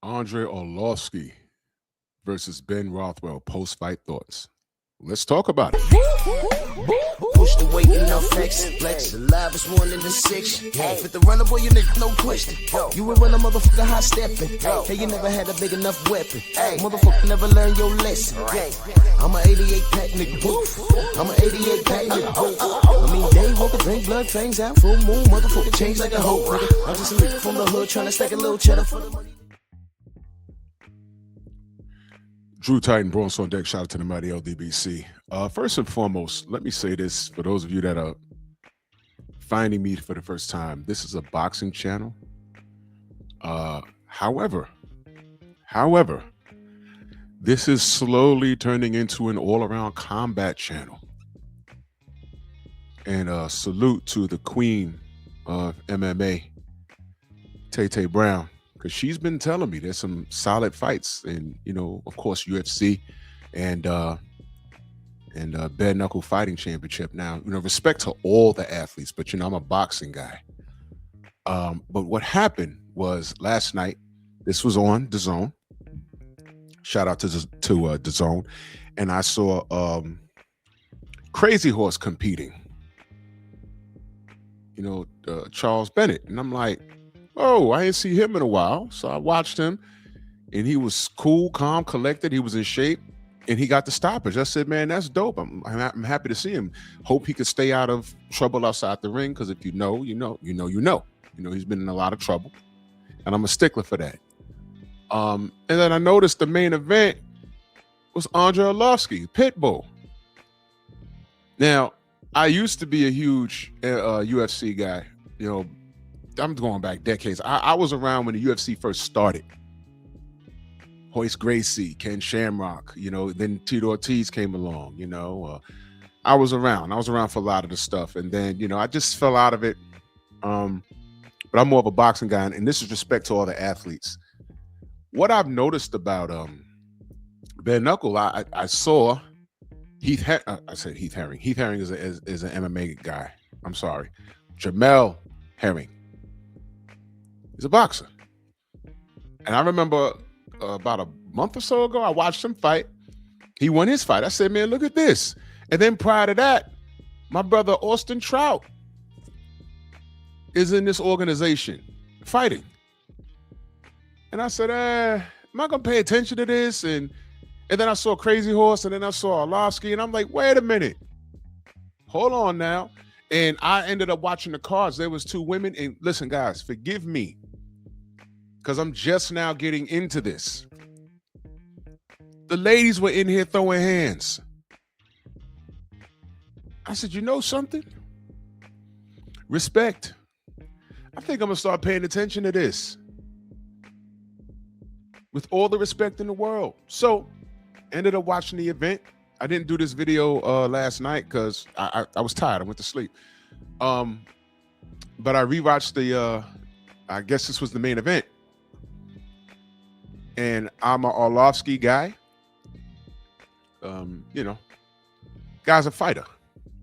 Andrei Arlovski versus Ben Rothwell post-fight thoughts. Let's talk about it. Push the weight in no flex. Flex the live is 1 in 6. With the runner boy, you nigga, no question. You will run a motherfucker high stepping. Hey, you never had a big enough weapon. Motherfucker never learned your lesson. I'm an 88 pack nigga. I'm an 88 pack nigga. I mean, day walker, drink blood, fangs out, full moon, motherfucker change like a hoe, nigga. I'm just a nigga from the hood trying to stack a little cheddar for the money. Drew Titan, Bronx on deck. Shout out to the mighty LDBC. First and foremost, let me say this for those of you that are finding me for the first time. This is a boxing channel. However, this is slowly turning into an all-around combat channel. And salute to the queen of MMA, Tay Brown, because she's been telling me there's some solid fights, and of course, UFC and bare knuckle fighting championship. Now, respect to all the athletes, but I'm a boxing guy. But what happened was last night, this was on DAZN. Shout out to DAZN, and I saw Crazy Horse competing. Charles Bennett, and I'm like, oh, I didn't see him in a while. So I watched him, and he was cool, calm, collected. He was in shape, and he got the stoppage. I said, man, that's dope. I'm happy to see him. Hope he could stay out of trouble outside the ring, because if you know. He's been in a lot of trouble, and I'm a stickler for that. And then I noticed the main event was Andrei Arlovski, Pitbull. Now, I used to be a huge UFC guy. I'm going back decades. I was around when the UFC first started. Hoist Gracie, Ken Shamrock, then Tito Ortiz came along, I was around. I was around for a lot of the stuff. And then, I just fell out of it. But I'm more of a boxing guy. And this is respect to all the athletes. What I've noticed about bare knuckle, I saw I said Heath Herring. Heath Herring is an MMA guy. I'm sorry. Jamel Herring. He's a boxer. And I remember about a month or so ago, I watched him fight. He won his fight. I said, man, look at this. And then prior to that, my brother Austin Trout is in this organization fighting. And I said, am I going to pay attention to this? And then I saw Crazy Horse, and then I saw Arlovski, and I'm like, wait a minute. Hold on now. And I ended up watching the cards. There was two women. And listen, guys, forgive me, because I'm just now getting into this. The ladies were in here throwing hands. I said, you know something? Respect. I think I'm going to start paying attention to this. With all the respect in the world. So, ended up watching the event. I didn't do this video last night because I was tired. I went to sleep. But I rewatched the, I guess this was the main event. And I'm an Arlovski guy. Guy's a fighter.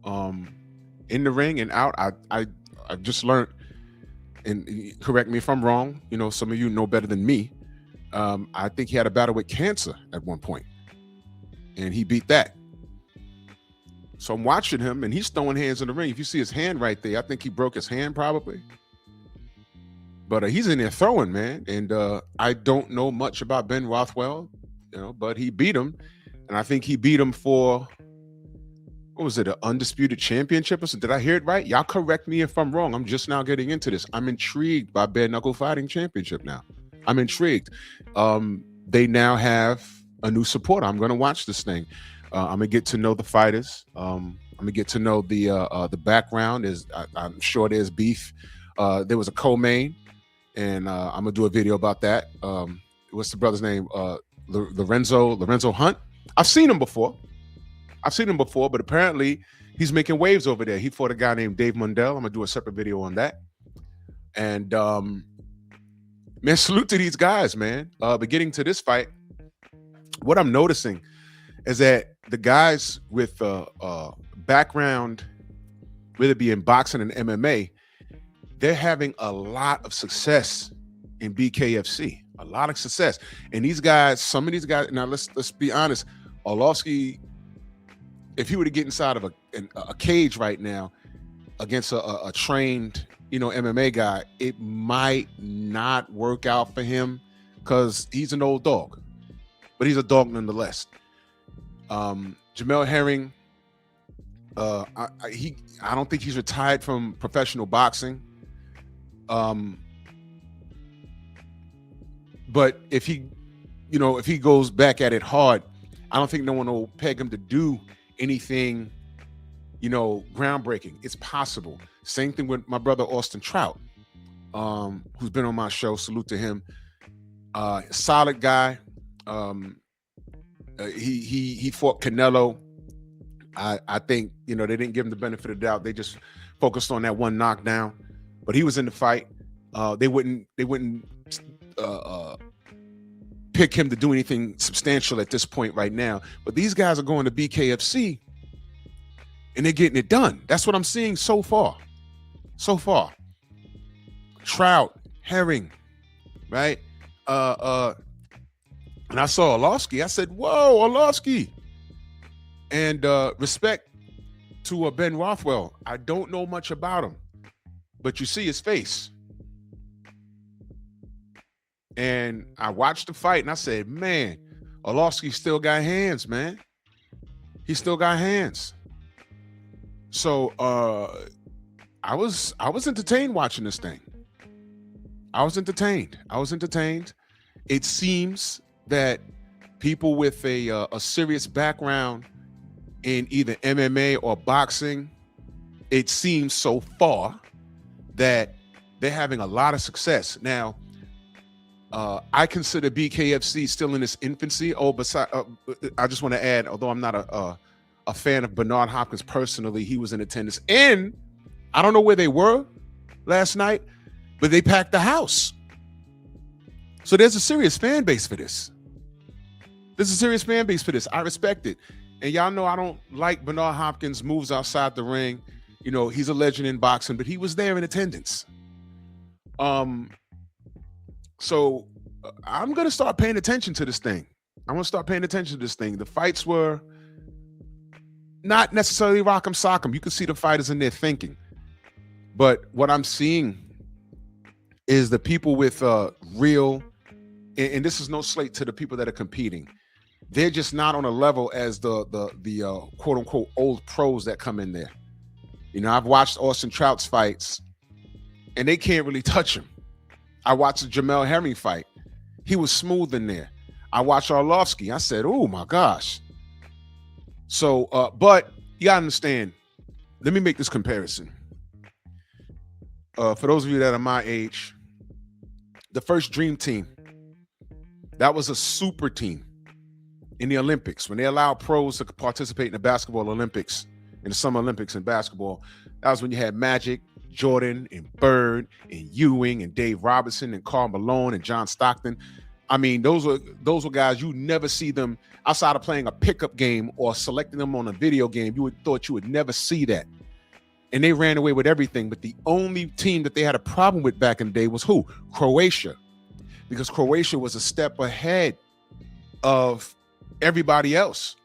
In the ring and out, I just learned, and correct me if I'm wrong, some of you know better than me. I think he had a battle with cancer at one point, and he beat that. So I'm watching him, and he's throwing hands in the ring. If you see his hand right there, I think he broke his hand probably. But he's in there throwing, man. And I don't know much about Ben Rothwell, but he beat him. And I think he beat him for, what was it, an undisputed championship or something? Did I hear it right? Y'all correct me if I'm wrong. I'm just now getting into this. I'm intrigued by bare knuckle fighting championship now. I'm intrigued. They now have a new supporter. I'm going to watch this thing. I'm going to get to know the fighters. I'm going to get to know the background. I'm sure there's beef. There was a co-main, and I'm going to do a video about that. What's the brother's name? Lorenzo Hunt. I've seen him before, but apparently he's making waves over there. He fought a guy named Dave Mundell. I'm going to do a separate video on that. And man, salute to these guys, man. But getting to this fight, what I'm noticing is that the guys with background, whether it be in boxing and MMA, they're having a lot of success in BKFC. A lot of success. And these guys, some of these guys, now let's be honest, Arlovski, if he were to get inside of a cage right now against a trained, MMA guy, it might not work out for him because he's an old dog, but he's a dog nonetheless. Jamel Herring, I don't think he's retired from professional boxing. But if he goes back at it hard, I don't think no one will peg him to do anything, groundbreaking. It's possible. Same thing with my brother Austin Trout, who's been on my show. Salute to him. Solid guy. He fought Canelo. I think they didn't give him the benefit of the doubt. They just focused on that one knockdown, but he was in the fight. They wouldn't pick him to do anything substantial at this point right now. But these guys are going to BKFC and they're getting it done. That's what I'm seeing so far. Trout, Herring, right? And I saw Arlovski. I said, "Whoa, Arlovski!" And respect to Ben Rothwell. I don't know much about him, but you see his face. And I watched the fight and I said, man, Arlovski still got hands, man. He still got hands. So I was entertained watching this thing. I was entertained. It seems that people with a serious background in either MMA or boxing, it seems so far that they're having a lot of success. Now, I consider BKFC still in its infancy. I just want to add, although I'm not a fan of Bernard Hopkins personally, he was in attendance. And I don't know where they were last night, but they packed the house. So there's a serious fan base for this. I respect it. And y'all know I don't like Bernard Hopkins' moves outside the ring. He's a legend in boxing, but he was there in attendance. So I'm going to start paying attention to this thing. The fights were not necessarily rock'em sock'em. You can see the fighters in there thinking. But what I'm seeing is the people with real, and this is no slight to the people that are competing. They're just not on a level as the quote unquote old pros that come in there. I've watched Austin Trout's fights and they can't really touch him. I watched the Jamel Herring fight. He was smooth in there. I watched Arlovski. I said, oh my gosh. So, but you gotta understand, let me make this comparison. For those of you that are my age, the first Dream Team, that was a super team in the Olympics. When they allowed pros to participate in the basketball Olympics, in the Summer Olympics in basketball, that was when you had Magic, Jordan, and Bird, and Ewing, and Dave Robinson, and Karl Malone, and John Stockton. I mean, those were guys you never see them outside of playing a pickup game or selecting them on a video game. You would thought you would never see that. And they ran away with everything. But the only team that they had a problem with back in the day was who? Croatia. Because Croatia was a step ahead of everybody else.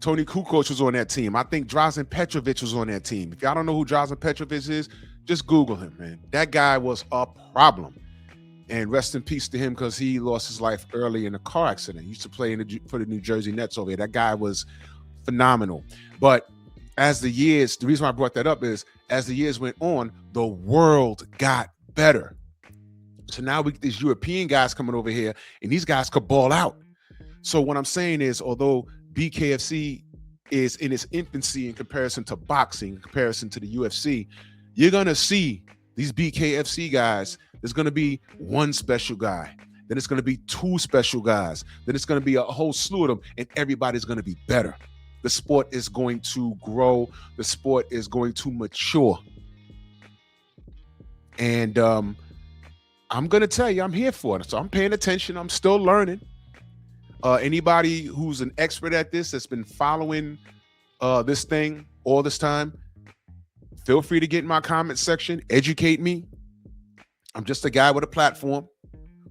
Tony Kukoc was on that team. I think Drazen Petrovic was on that team. If y'all don't know who Drazen Petrovic is, just Google him, man. That guy was a problem. And rest in peace to him because he lost his life early in a car accident. He used to play for the New Jersey Nets over here. That guy was phenomenal. But the reason why I brought that up is as the years went on, the world got better. So now we get these European guys coming over here and these guys could ball out. So what I'm saying is, although BKFC is in its infancy in comparison to boxing, in comparison to the UFC, you're going to see these BKFC guys. There's going to be one special guy. Then it's going to be two special guys. Then it's going to be a whole slew of them, and everybody's going to be better. The sport is going to grow. The sport is going to mature. And I'm going to tell you, I'm here for it. So I'm paying attention. I'm still learning. Anybody who's an expert at this that's been following this thing all this time, feel free to get in my comment section, educate me. I'm just a guy with a platform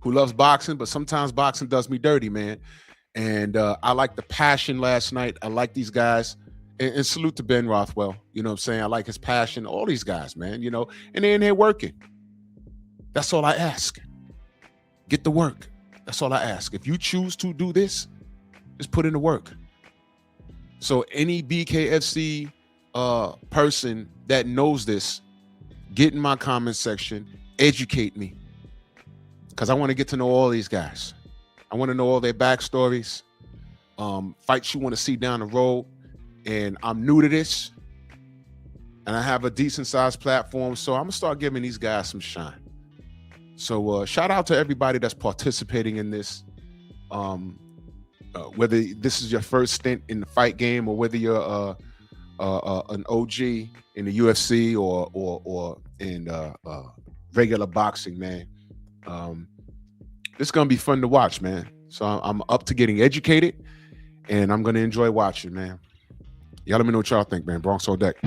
who loves boxing, but sometimes boxing does me dirty, man. And I like the passion last night. I like these guys. And salute to Ben Rothwell. You know what I'm saying? I like his passion. All these guys, man, and they're in here working. That's all I ask. Get to work. That's all I ask. If you choose to do this, just put in the work. So any BKFC person that knows this, get in my comment section, educate me. Because I want to get to know all these guys. I want to know all their backstories, fights you want to see down the road. And I'm new to this, and I have a decent sized platform, so I'm gonna start giving these guys some shine. So shout out to everybody that's participating in this. Whether this is your first stint in the fight game, or whether you're an OG in the UFC or in regular boxing, man. This is gonna be fun to watch, man. So I'm up to getting educated, and I'm gonna enjoy watching, man. Y'all let me know what y'all think, man. Bronx on deck.